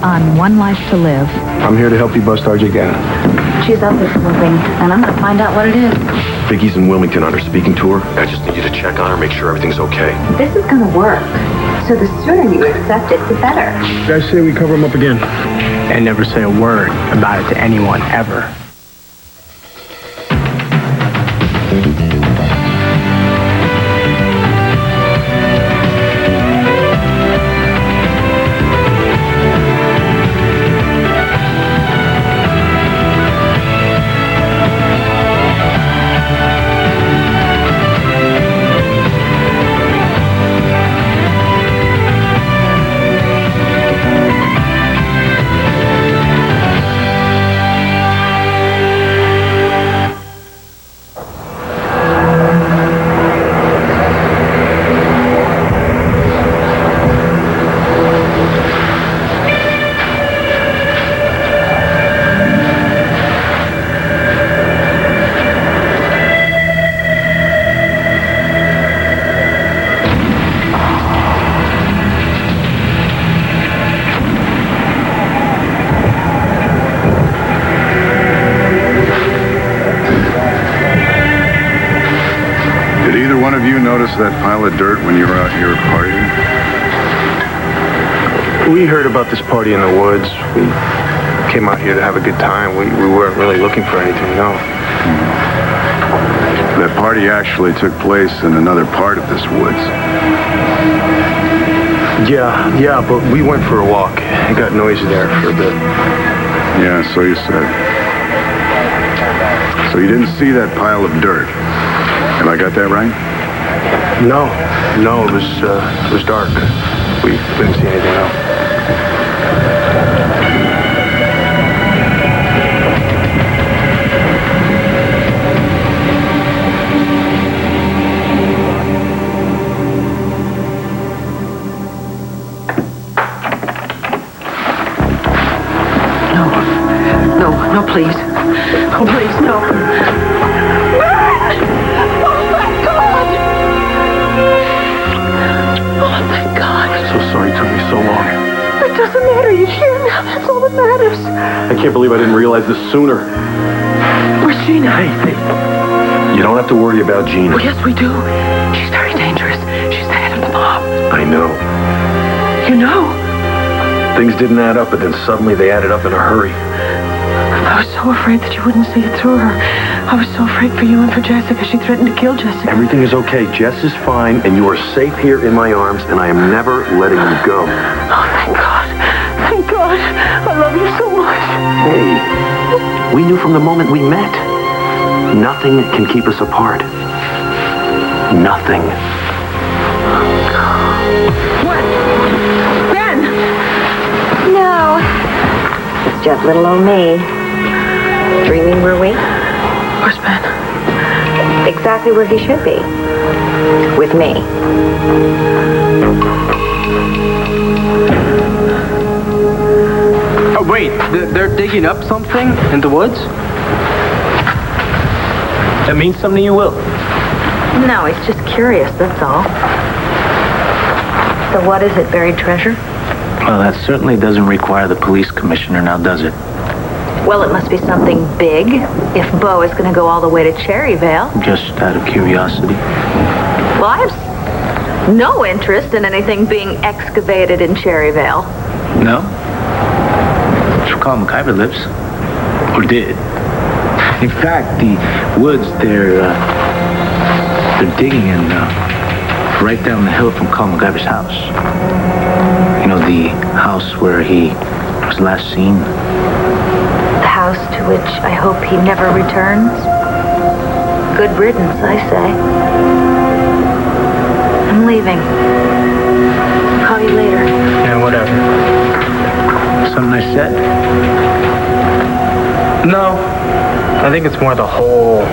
On One Life to Live. I'm here to help you bust RJ Gannon. She's out there something, and I'm gonna find out what it is. Vicky's in Wilmington on her speaking tour. I just need you to check on her, make sure everything's okay. This is gonna work. So the sooner you accept it, the better. You guys say we cover him up again. And never say a word about it to anyone, ever. That pile of dirt when you were out here partying? We heard about this party in the woods. We came out here to have a good time. We weren't really looking for anything, no. That party actually took place in another part of this woods. Yeah, but we went for a walk. It got noisy there for a bit. Yeah, so you said. So you didn't see that pile of dirt. Have I got that right? No, it was dark. We didn't see anything else. No, please. Oh, please, no. Sorry it took me so long. It doesn't matter. You're here now. That's all that matters. I can't believe I didn't realize this sooner. Where's Gina? Hey. You don't have to worry about Gina. Well, yes, we do. She's very dangerous. She's the head of the mob. I know. You know? Things didn't add up, but then suddenly they added up in a hurry. I was so afraid that you wouldn't see it through her. I was so afraid for you and for Jessica. She threatened to kill Jessica. Everything is okay. Jess is fine, and you are safe here in my arms, and I am never letting you go. Oh, thank God. Thank God. I love you so much. Hey, we knew from the moment we met. Nothing can keep us apart. Nothing. What? Ben! No. It's just little old me. Dreaming, were we? Where's Ben? Exactly where he should be. With me. Oh, wait. They're digging up something in the woods? That means something to you, Will? No, he's just curious, that's all. So what is it, buried treasure? Well, that certainly doesn't require the police commissioner now, does it? Well, it must be something big, if Bo is going to go all the way to Cherryvale. Just out of curiosity. Well, I have no interest in anything being excavated in Cherryvale. No? That's where Carl McIver lives. Or did. In fact, the woods they're digging in right down the hill from Carl McIver's house. You know, the house where he was last seen. The house to which I hope he never returns. Good riddance, I say. I'm leaving. Call you later. Yeah, whatever. Something I said? No. I think it's more the whole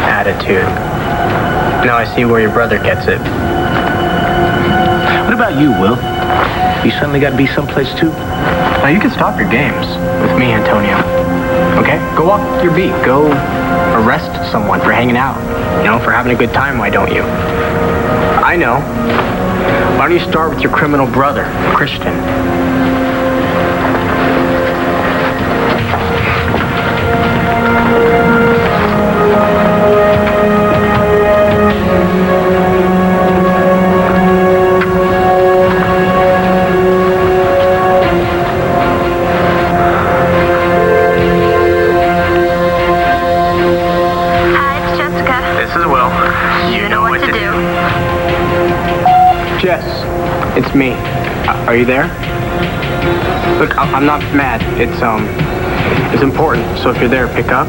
attitude. Now I see where your brother gets it. What about you, Will? You suddenly got to be someplace too? Now you can stop your games with me, Antonio. Okay? Go walk your beat. Go arrest someone for hanging out. You know, for having a good time, why don't you? I know. Why don't you start with your criminal brother, Christian? Are you there? Look, I'm not mad. It's important. So if you're there, pick up.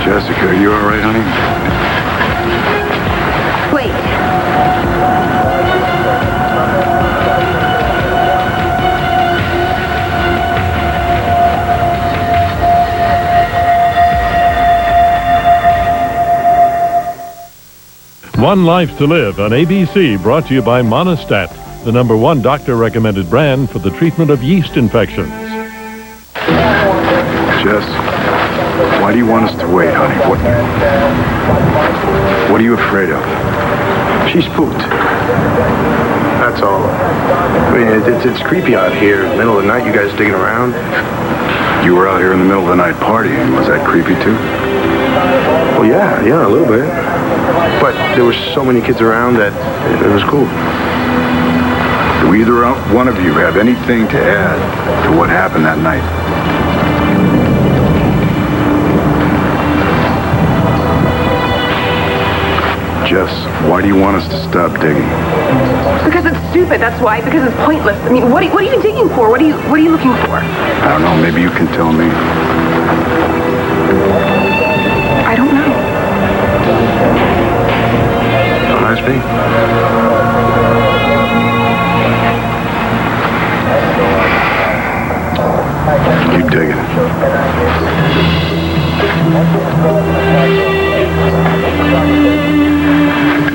Jessica, are you all right, honey? Wait. One Life to Live on ABC, brought to you by Monistat, the #1 doctor-recommended brand for the treatment of yeast infections. Jess, why do you want us to wait, honey? What are you afraid of? She's spooked. That's all. I mean, it's creepy out here in the middle of the night, you guys digging around. You were out here in the middle of the night partying. Was that creepy too? Well, yeah, a little bit. But there were so many kids around that it was cool. Do either one of you have anything to add to what happened that night? Jess, why do you want us to stop digging? Because it's stupid, that's why. Because it's pointless. I mean, what are you digging for? What are you looking for? I don't know, maybe you can tell me. I don't know. Don't ask me. You digging it.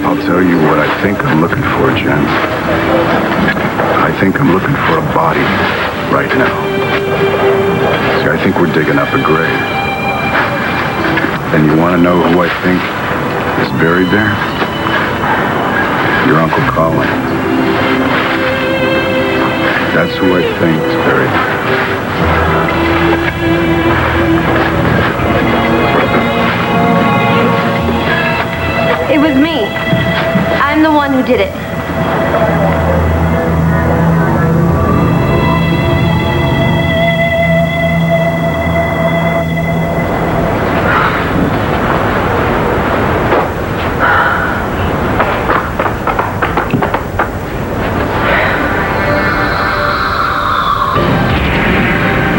I'll tell you what I think I'm looking for, Jen. I think I'm looking for a body right now. See, I think we're digging up a grave. And you want to know who I think is buried there? Your Uncle Colin. That's who I think is buried there. It was me. I'm the one who did it.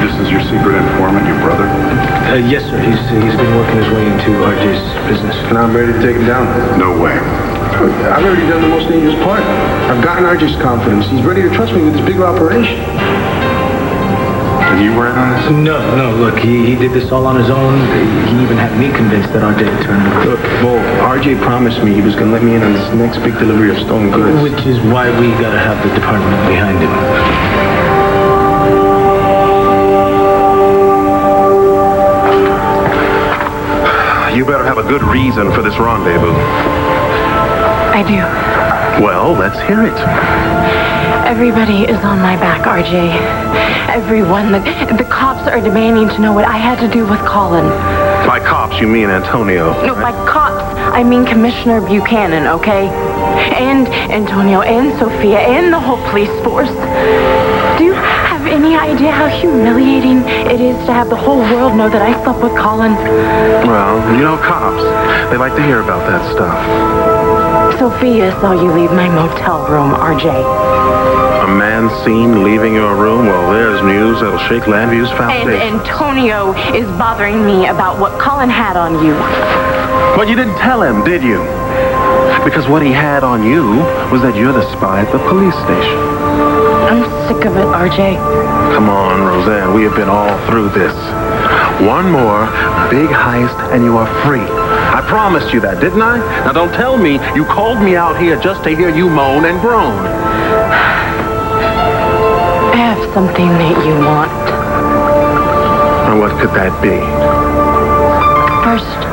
This is your secret informant, your brother? Yes, sir. He's been working his way into RJ's business. Now I'm ready to take him down. No way. I've already done the most dangerous part. I've gotten RJ's confidence. He's ready to trust me with this bigger operation. And you were in on this? No, look, he did this all on his own. He even had me convinced that RJ had turned him. Look, Bo, RJ promised me he was going to let me in on this next big delivery of stolen goods. Which is why we gotta have the department behind him. You better have a good reason for this rendezvous. I do. Well, let's hear it. Everybody is on my back, RJ. Everyone. The cops are demanding to know what I had to do with Colin. By cops, you mean Antonio. No, by cops, I mean Commissioner Buchanan, okay? And Antonio and Sophia and the whole police force. Do you have any idea how humiliating it is to have the whole world know that I slept with Colin? Well, you know, cops, they like to hear about that stuff. Sophia saw you leave my motel room, RJ. A man seen leaving your room? Well, there's news that'll shake Landview's And foundation. Antonio is bothering me about what Colin had on you. But you didn't tell him, did you? Because what he had on you was that you're the spy at the police station. I'm sick of it, RJ. Come on, Roseanne, we have been all through this. One more big heist and you are free. I promised you that, didn't I? Now don't tell me you called me out here just to hear you moan and groan. I have something that you want. And what could that be? First,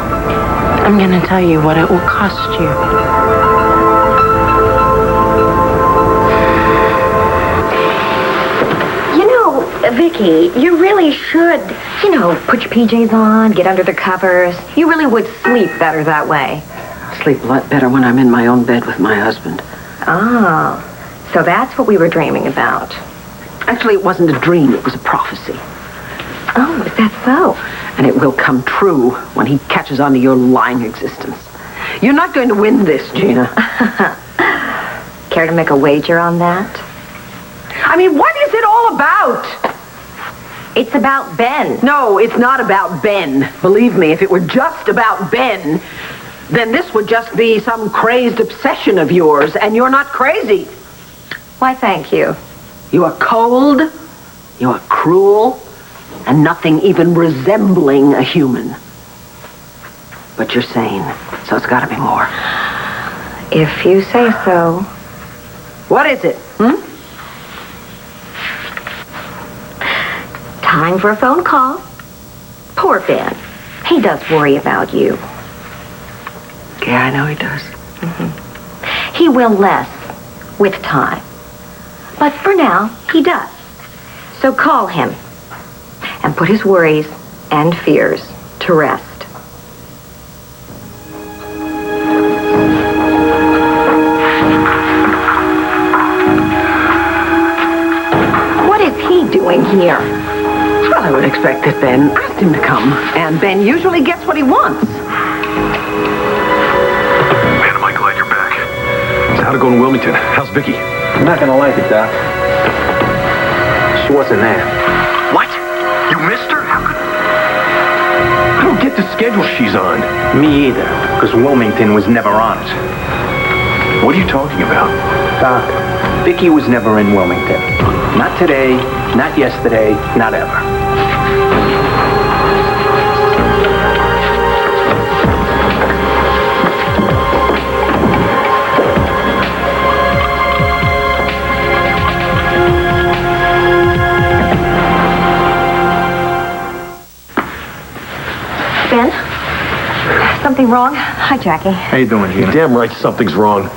I'm gonna tell you what it will cost you. Vicky, you really should, put your PJs on, get under the covers. You really would sleep better that way. sleep a lot better when I'm in my own bed with my husband. Ah, so that's what we were dreaming about. Actually, it wasn't a dream, it was a prophecy. Oh, is that so? And it will come true when he catches on to your lying existence. You're not going to win this, Gina. Care to make a wager on that? I mean, what is it all about? It's about Ben. No, it's not about Ben. Believe me, if it were just about Ben, then this would just be some crazed obsession of yours, and you're not crazy. Why, thank you. You are cold, you are cruel, and nothing even resembling a human. But you're sane, so it's gotta be more. If you say so. What is it, Time for a phone call. Poor Ben. He does worry about you. Yeah, I know he does. He will less with time. But for now, he does. So call him and put his worries and fears to rest. What is he doing here? Well, I would expect that Ben asked him to come, and Ben usually gets what he wants. Man, am I glad you're back. So how'd it go in Wilmington? How's Vicky? You're not gonna like it, Doc. She wasn't there. What? You missed her? How could... I don't get the schedule she's on. Me either, because Wilmington was never on it. What are you talking about? Doc, Vicky was never in Wilmington. Not today, not yesterday, not ever. Ben? Something wrong? Hi, Jackie. How you doing, Gina? Damn right something's wrong.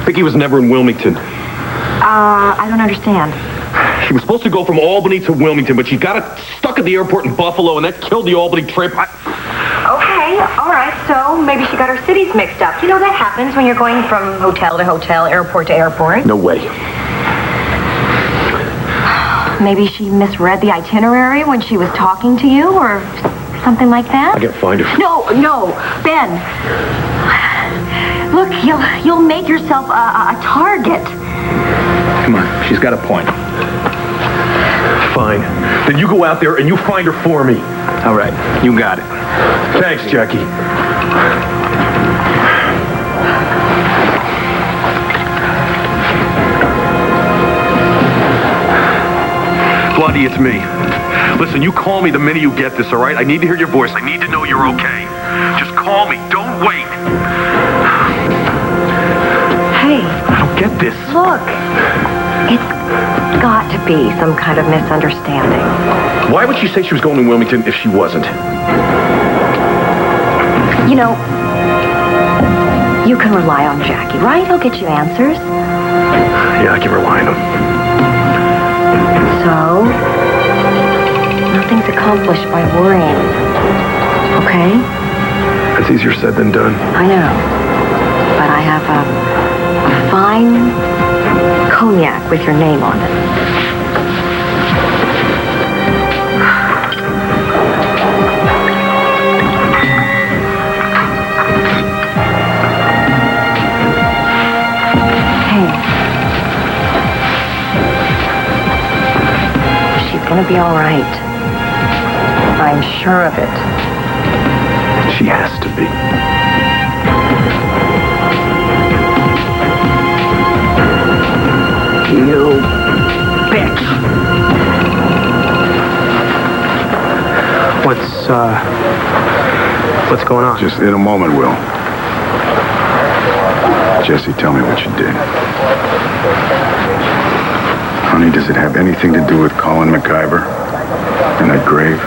Vicky was never in Wilmington. I don't understand. She was supposed to go from Albany to Wilmington, but she got stuck at the airport in Buffalo, and that killed the Albany trip. Okay, all right, so maybe she got her cities mixed up. You know, that happens when you're going from hotel to hotel, airport to airport. No way. Maybe she misread the itinerary when she was talking to you, or something like that? I gotta find her. No, Ben. Look, you'll make yourself a target. Come on, she's got a point. Fine. Then you go out there and you find her for me. All right, you got it. Thanks, Jackie. Bloody, it's me. Listen, you call me the minute you get this, all right? I need to hear your voice. I need to know you're okay. Just call me. Don't wait. Hey. I don't get this. Look, it's got to be some kind of misunderstanding. Why would she say she was going to Wilmington if she wasn't? You know, you can rely on Jackie, right? He'll get you answers. Yeah, I can rely on him. So, nothing's accomplished by worrying. Okay? That's easier said than done. I know. But I have a fine cognac with your name on it. Hey. She's gonna be all right. I'm sure of it. She has to be. You bitch. What's going on? Just in a moment, Will. Jesse, tell me what you did. Honey, does it have anything to do with Colin McIver and that grave?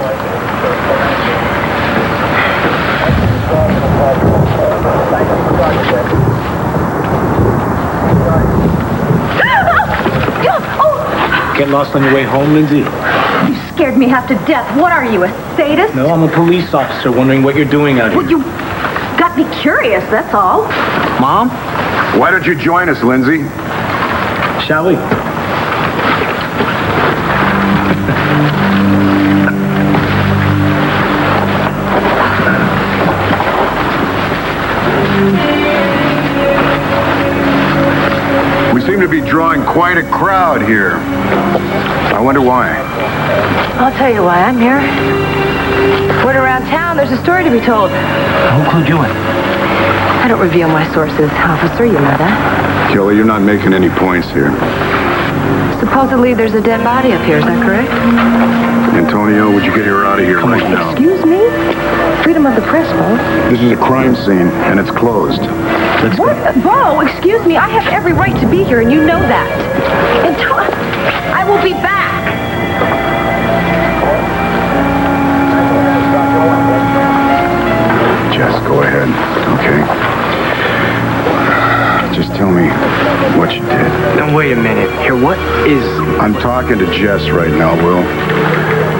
Get lost on your way home, Lindsay? You scared me half to death. What are you, a sadist? No, I'm a police officer wondering what you're doing out here. Well, you got I'd be curious, that's all. Mom? Why don't you join us, Lindsay? Shall we? We seem to be drawing quite a crowd here. I wonder why. I'll tell you why I'm here. Word around town, there's a story to be told. Who clued you in? I don't reveal my sources, officer, you know that. Kelly, you're not making any points here. Supposedly there's a dead body up here, is that correct? Antonio, would you get her out of here right now? Excuse me? Freedom of the press, Bo. This is a crime scene, and it's closed. What? Bo, excuse me, I have every right to be here, and you know that. I will be back. Jess, go ahead, okay? Just tell me what you did. Now, wait a minute. Here, what is... I'm talking to Jess right now, Will.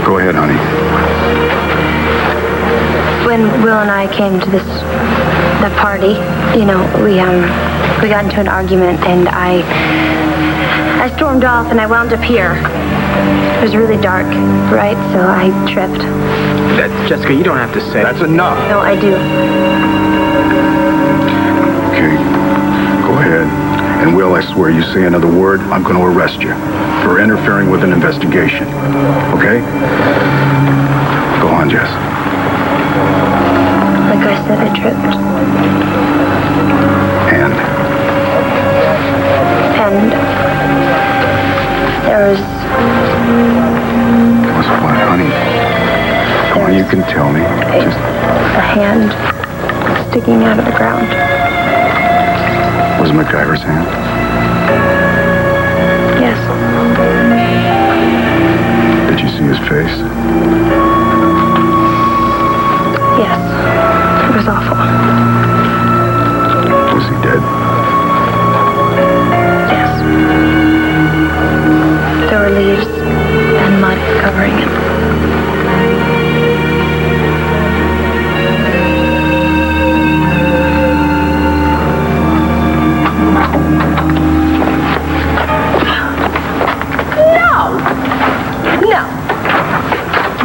Go ahead, honey. When Will and I came to the party, you know, we got into an argument, and I stormed off, and I wound up here. It was really dark, right? So I tripped. Jessica, you don't have to say. That's enough. No, I do. Okay, go ahead. And Will, I swear, you say another word, I'm going to arrest you for interfering with an investigation. Okay? Go on, Jess. Like I said, I tripped. And there was... It was what, honey? Come on, you can tell me. Just... a hand sticking out of the ground. Was it MacGyver's hand? Yes. Did you see his face? Yes. It was awful. Was he dead? Yes. There were leaves and mud covering it.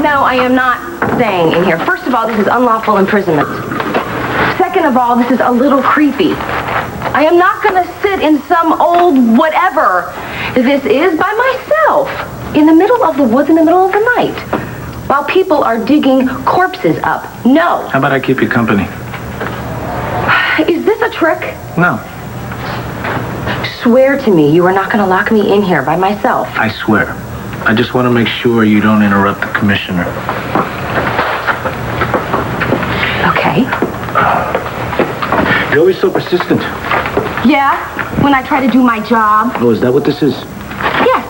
No, I am not staying in here. First of all, this is unlawful imprisonment. Second of all, this is a little creepy. I am not going to sit in some old whatever this is by myself in the middle of the woods in the middle of the night while people are digging corpses up. No. How about I keep you company? Is this a trick? No. Swear to me you are not going to lock me in here by myself. I swear. I just want to make sure you don't interrupt the commissioner. Okay. You're always so persistent. Yeah, when I try to do my job. Oh, is that what this is? Yes.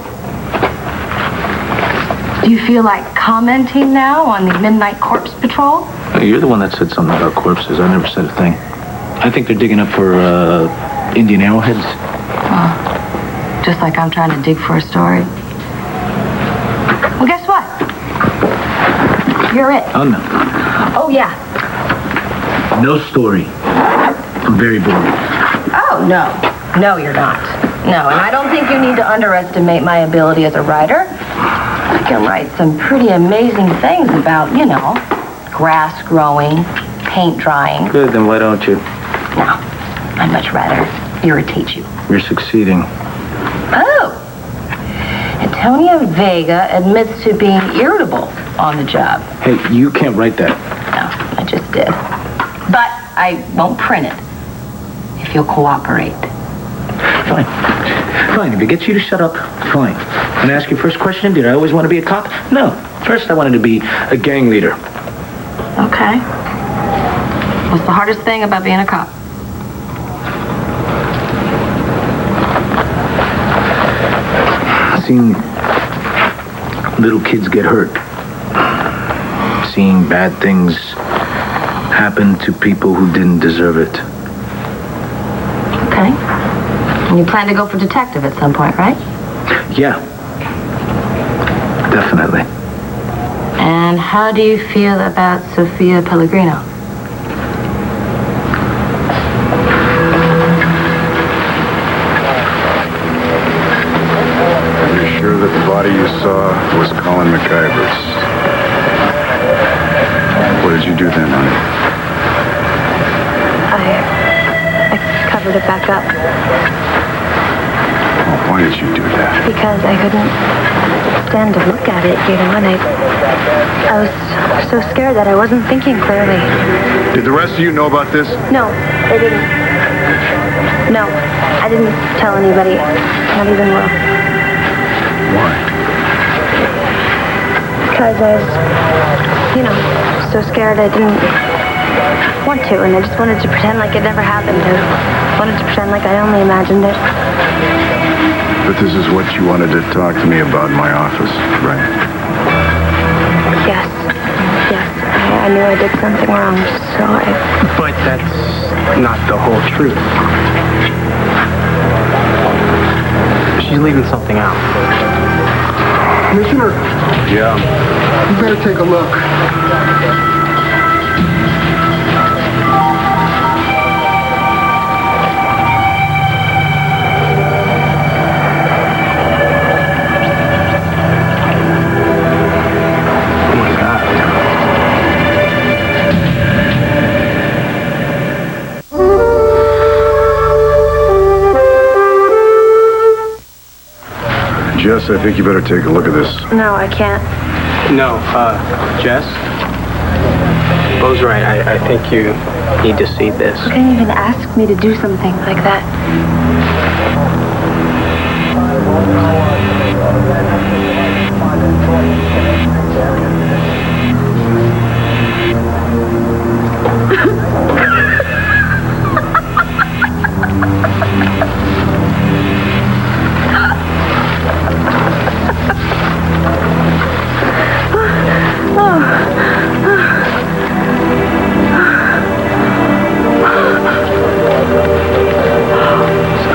Do you feel like commenting now on the Midnight Corpse Patrol? Hey, you're the one that said something about corpses. I never said a thing. I think they're digging up for Indian arrowheads. Oh, just like I'm trying to dig for a story. Well, guess what? You're it. Oh, no. Oh, yeah. No story. I'm very boring. Oh, no. No, you're not. No, and I don't think you need to underestimate my ability as a writer. I can write some pretty amazing things about, you know, grass growing, paint drying. Good, then why don't you? No, I'd much rather irritate you. You're succeeding. Oh. Antonio Vega admits to being irritable on the job. Hey, you can't write that. No, I just did. But I won't print it if you'll cooperate. Fine. Fine. If it gets you to shut up, fine. Can I ask you first question? Did I always want to be a cop? No. First, I wanted to be a gang leader. Okay. What's the hardest thing about being a cop? Seeing little kids get hurt. Seeing bad things happen to people who didn't deserve it. Okay. And you plan to go for detective at some point, right? Yeah. Definitely. And how do you feel about Sophia Pellegrino? body you saw was Colin McIver's. What did you do then, honey? I covered it back up. Oh, why did you do that? Because I couldn't stand to look at it, you know, and I was so scared that I wasn't thinking clearly. Did the rest of you know about this? No, they didn't. No, I didn't tell anybody, not even Will. Why? Because I was, you know, so scared I didn't want to, and I just wanted to pretend like it never happened. I wanted to pretend like I only imagined it. But this is what you wanted to talk to me about in my office, right? Yes. I knew I did something wrong, so I... But that's not the whole truth. She's leaving something out. Commissioner, Yeah. you better take a look. Oh my God. Jess, I think you better take a look at this. No, I can't. No, Jess? Bo's right. I think you need to see this. You couldn't even ask me to do something like that.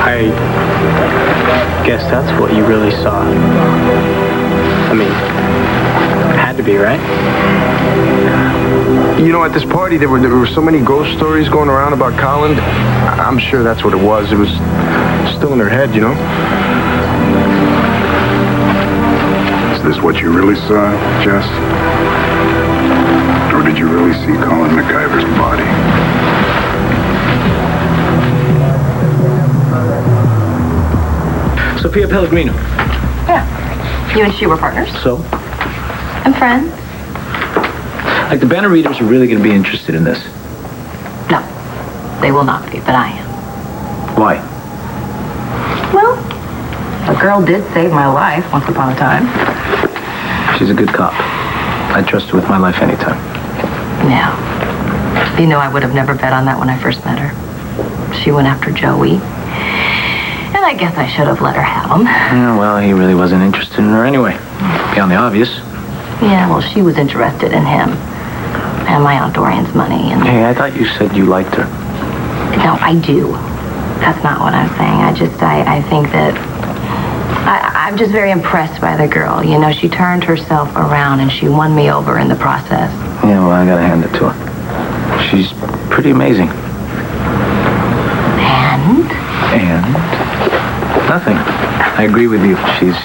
I guess that's what you really saw. I mean, had to be, right? You know, at this party, there were so many ghost stories going around about Colin. I'm sure that's what it was. It was still in her head, you know? Is this what you really saw, Jess? Or did you really see Colin McIver's body? Sophia Pellegrino. Yeah. You and she were partners? So? And friends? Like, the banner readers are really going to be interested in this. No. They will not be, but I am. Why? Well, a girl did save my life once upon a time. She's a good cop. I'd trust her with my life anytime. Yeah. You know, I would have never bet on that when I first met her. She went after Joey. And I guess I should have let her have him. Yeah, well, he really wasn't interested in her anyway. Beyond the obvious. Yeah, well, she was interested in him. And my Aunt Dorian's money. And Hey, I thought you said you liked her. no, I do. That's not what I'm saying. I think that... I'm just very impressed by the girl. You know, she turned herself around and she won me over in the process. Yeah, well, I gotta hand it to her. She's pretty amazing. And? Nothing. I agree with you.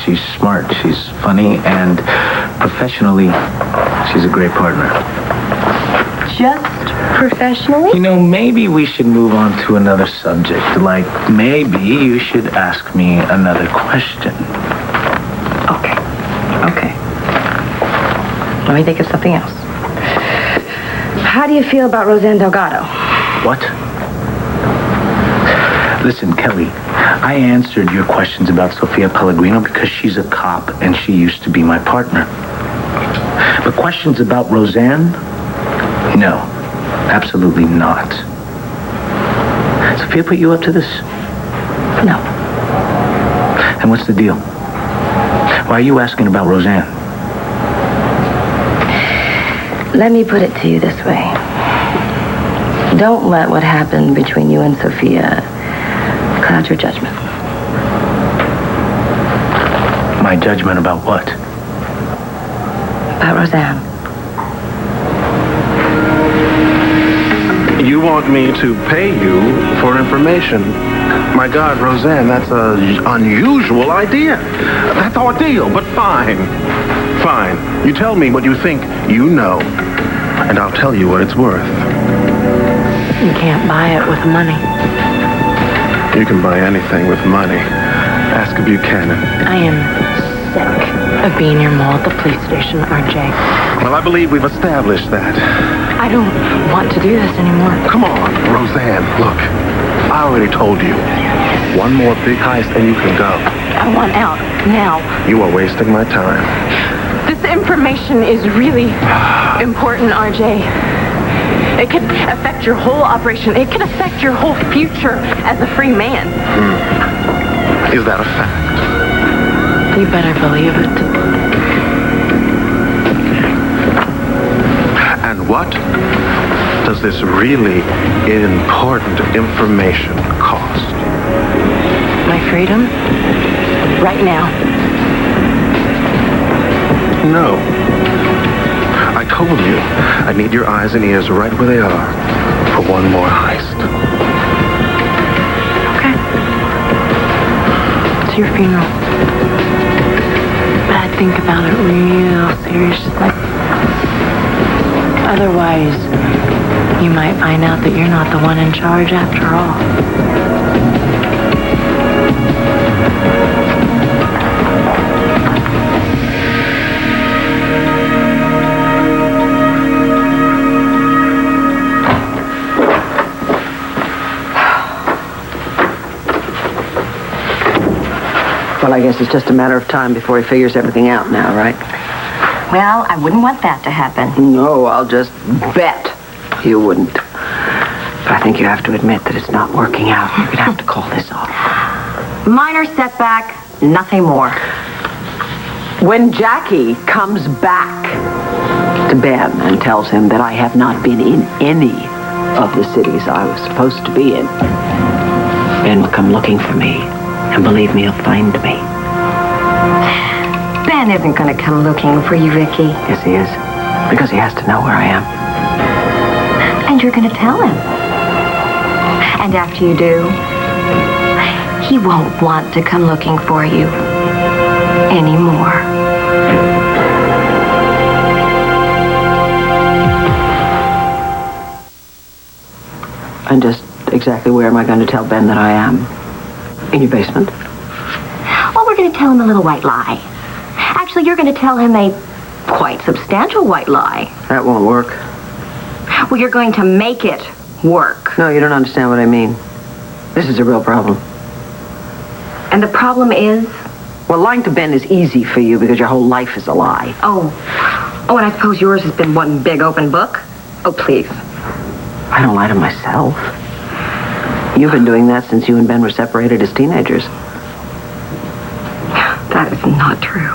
She's smart, she's funny, and professionally, she's a great partner. Just professionally? You know, maybe we should move on to another subject. Like, maybe you should ask me another question. Okay. Let me think of something else. How do you feel about Roseanne Delgado? What? Listen, Kelly, I answered your questions about Sophia Pellegrino because she's a cop and she used to be my partner. But questions about Roseanne? No, absolutely not. Sophia put you up to this? No. And what's the deal? Why are you asking about Roseanne? Let me put it to you this way. Don't let what happened between you and Sophia cloud your judgment. My judgment about what? About Roseanne. You want me to pay you for information My God, Roseanne, that's an unusual idea. That's ordeal, but fine. Fine. You tell me what you think you know, and I'll tell you what it's worth. You can't buy it with money. You can buy anything with money. Ask Buchanan. I am sick of being your mole at the police station, RJ. Well, I believe we've established that. I don't want to do this anymore. Come on, Roseanne, look. I already told you. One more big heist and you can go. I want out now. You are wasting my time. This information is really important, RJ. It could affect your whole operation. It could affect your whole future as a free man. Is that a fact? You better believe it. And what does this really important information cost? My freedom? Right now. No. I told you I need your eyes and ears right where they are for one more heist. Okay. It's your funeral. But I'd think about it real seriously. Otherwise, you might find out that you're not the one in charge after all. Well, I guess it's just a matter of time before he figures everything out now, right? Well, I wouldn't want that to happen. No, I'll just bet you wouldn't. But I think you have to admit that it's not working out. You're going to have to call this off. Minor setback, nothing more. When Jackie comes back to Ben and tells him that I have not been in any of the cities I was supposed to be in, Ben will come looking for me. And believe me, he'll find me. Ben isn't going to come looking for you, Vicky. Yes, he is. Because he has to know where I am. And you're going to tell him. And after you do, he won't want to come looking for you anymore. And just exactly where am I going to tell Ben that I am? In your basement? Well, we're going to tell him a little white lie. Actually, you're going to tell him a quite substantial white lie. That won't work. Well, you're going to make it work. No, you don't understand what I mean. This is a real problem. And the problem is? Well, lying to Ben is easy for you because your whole life is a lie. Oh, and I suppose yours has been one big open book? Oh, please. I don't lie to myself. You've been doing that since you and Ben were separated as teenagers. That is not true.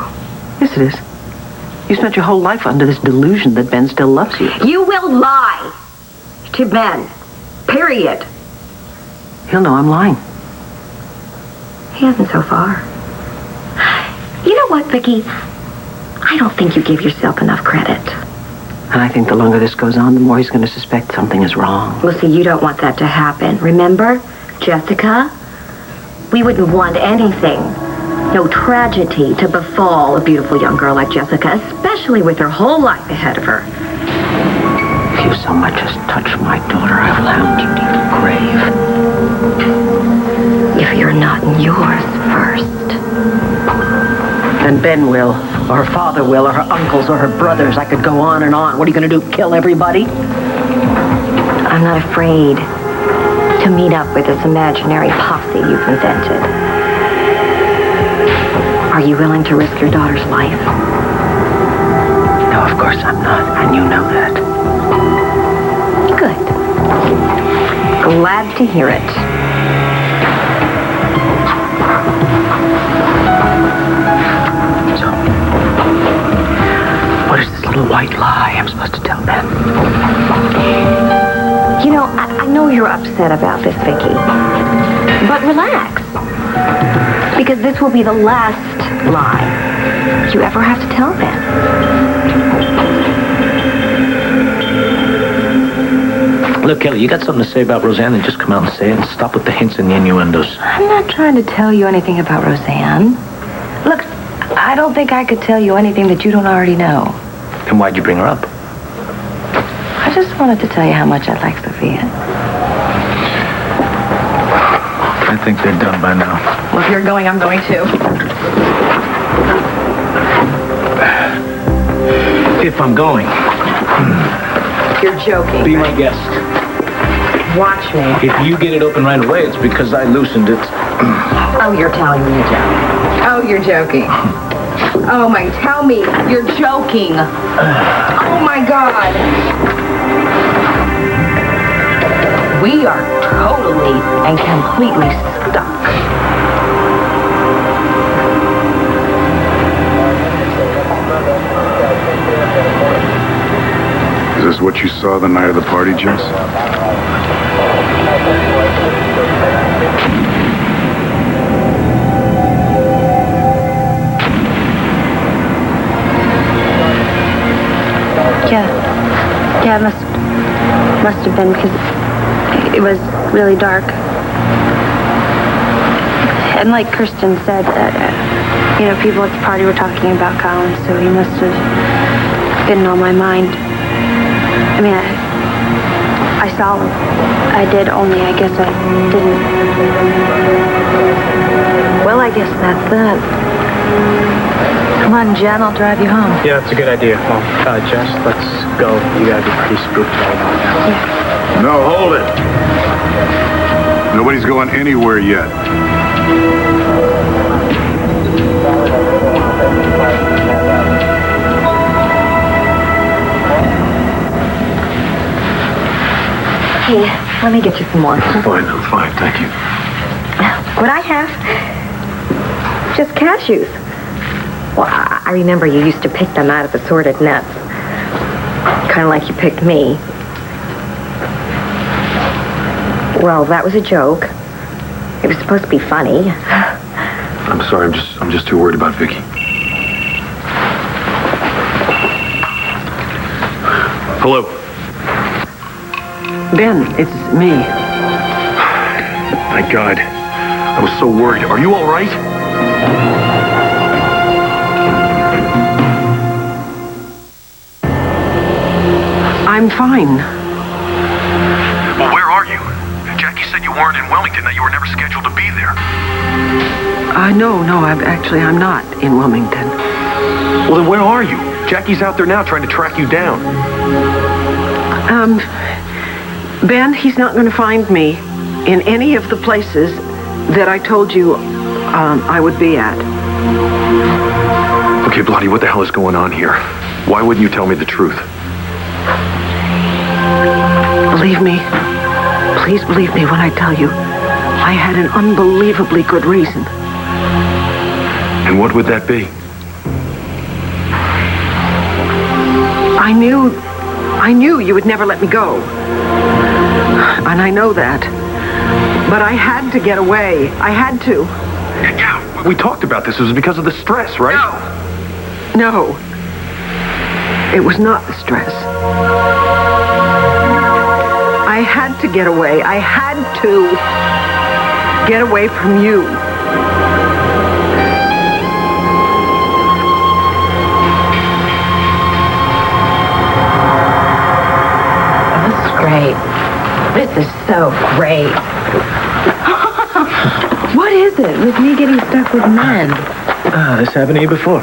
Yes, it is. You spent your whole life under this delusion that Ben still loves you. You will lie to Ben. Period. He'll know I'm lying. He hasn't so far. You know what, Vicky? I don't think you give yourself enough credit. And I think the longer this goes on, the more he's going to suspect something is wrong. Well, see, you don't want that to happen. Remember, Jessica? We wouldn't want anything, no tragedy to befall a beautiful young girl like Jessica, especially with her whole life ahead of her. If you so much as touch my daughter, I will hound you to the grave. If you're not in yours first. Then Ben will, or her father will, or her uncles, or her brothers. I could go on and on. What are you going to do, kill everybody? I'm not afraid to meet up with this imaginary posse you've invented. Are you willing to risk your daughter's life? No, of course I'm not, and you know that. Good. Glad to hear it. So, what is this little white lie I'm supposed to tell Ben? You know, I know you're upset about this, Vicky. But relax. Because this will be the last lie you ever have to tell Ben. Look, Kelly, you got something to say about Roseanne, then just come out and say it and stop with the hints and the innuendos. I'm not trying to tell you anything about Roseanne. Look, I don't think I could tell you anything that you don't already know. Then why'd you bring her up? I just wanted to tell you how much I like Sophia. I think they're done by now. Well, if you're going, I'm going too. If I'm going. You're joking. Be my guest. Watch me. If you get it open right away, it's because I loosened it. Oh, you're telling me a joke. Oh, you're joking. Oh, my, tell me you're joking. Oh, my God. We are totally and completely stuck. Is this what you saw the night of the party, Jess? Yeah, it must have been because it was really dark. And like Kirsten said, people at the party were talking about Colin, so he must have been on my mind. I mean, I saw him. I did, only I guess I didn't. Well, I guess that's that. Come on, Jen, I'll drive you home. Yeah, that's a good idea. Well, Jess, let's go. You gotta be pretty spooked right now. Yeah. No, hold it. Nobody's going anywhere yet. Hey, let me get you some more. I'm fine, thank you. What I have? Just cashews. Well, I remember you used to pick them out of assorted nets. Kind of like you picked me. Well, that was a joke. It was supposed to be funny. I'm sorry, I'm just too worried about Vicky. Hello. Ben, it's me. Thank God. I was so worried. Are you all right? I'm fine. Well, where are you? Jackie said you weren't in Wilmington, that you were never scheduled to be there. No, I'm not in Wilmington. Well, then where are you? Jackie's out there now trying to track you down. Ben, he's not going to find me in any of the places that I told you I would be at. Okay, Bloody, what the hell is going on here? Why wouldn't you tell me the truth? Believe me. Please believe me when I tell you. I had an unbelievably good reason. And what would that be? I knew you would never let me go. And I know that. But I had to get away. I had to. Yeah, we talked about this. It was because of the stress, right? No. It was not the stress. I had to get away. I had to get away from you. This is great. This is so great. What is it with me getting stuck with men? This happened to you before.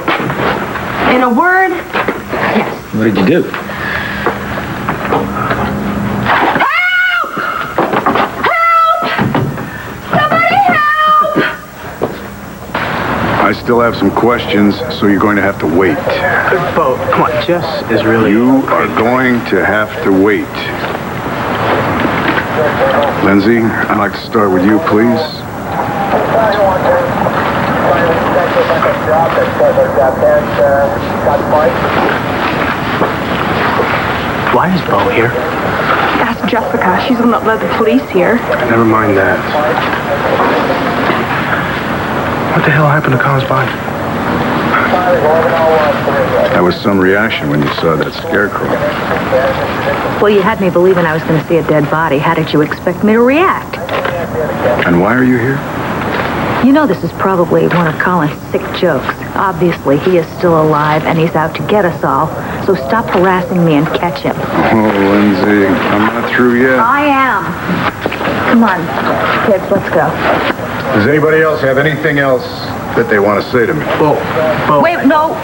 In a word, yes. What did you do? I still have some questions, so you're going to have to wait. Bo, come on, Jess is really... You are going to have to wait. Lindsay, I'd like to start with you, please. Why is Bo here? Ask Jessica. She's the one that led the police here. Never mind that. What the hell happened to Colin's body? That was some reaction when you saw that scarecrow. Well, you had me believing I was going to see a dead body. How did you expect me to react? And why are you here? You know this is probably one of Colin's sick jokes. Obviously, he is still alive, and he's out to get us all. So stop harassing me and catch him. Oh, Lindsay, I'm not through yet. I am. Come on, kids, let's go. Does anybody else have anything else that they want to say to me? Wait, no.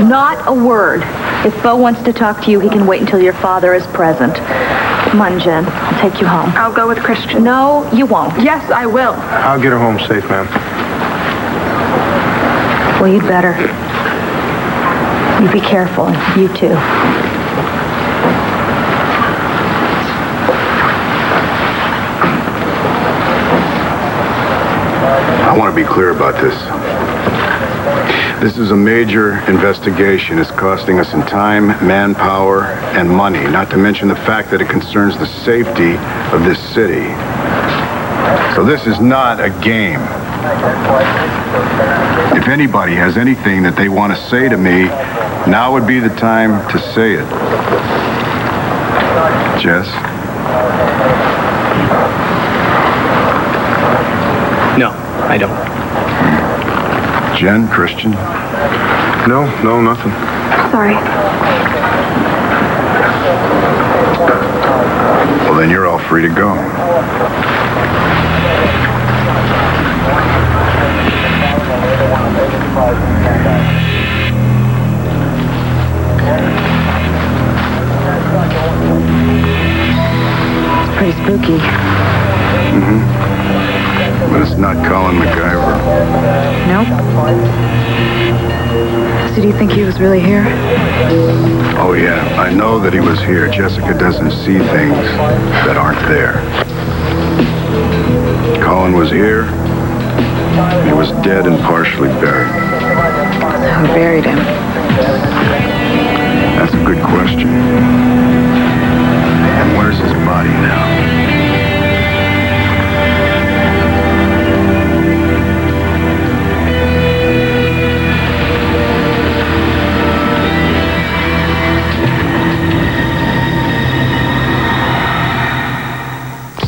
Not a word. If Bo wants to talk to you, he can wait until your father is present. Come on, Jen. I'll take you home. I'll go with Christian. No, you won't. Yes, I will. I'll get her home safe, ma'am. Well, you'd better. You be careful. You too. I want to be clear about this. This is a major investigation. It's costing us in time, manpower, and money, not to mention the fact that it concerns the safety of this city. So this is not a game. If anybody has anything that they want to say to me, now would be the time to say it. Jess? No, I don't. Jen? Christian? No, nothing. Sorry. Well, then you're all free to go. It's pretty spooky. But it's not Colin MacGyver. Nope. So do you think he was really here? Oh, yeah. I know that he was here. Jessica doesn't see things that aren't there. Colin was here. He was dead and partially buried. Who buried him? That's a good question. And where's his body now?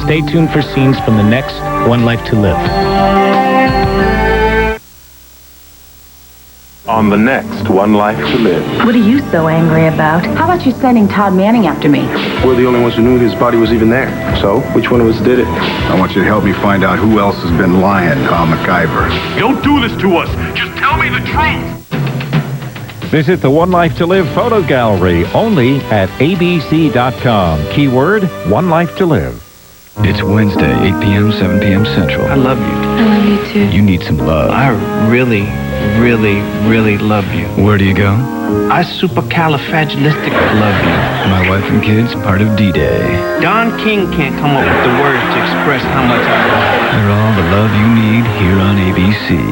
Stay tuned for scenes from the next One Life to Live. On the next One Life to Live. What are you so angry about? How about you sending Todd Manning after me? We're the only ones who knew his body was even there. So, which one of us did it? I want you to help me find out who else has been lying, MacGyver. Don't do this to us. Just tell me the truth. Visit the One Life to Live photo gallery only at abc.com. Keyword One Life to Live. It's Wednesday, 8 p.m., 7 p.m. Central. I love you. I love you too. You need some love. I really, really, really love you. Where do you go? I supercalifragilistic love you. My wife and kids, part of D-Day. Don King can't come up with the words to express how much I love you. They're all the love you need here on ABC.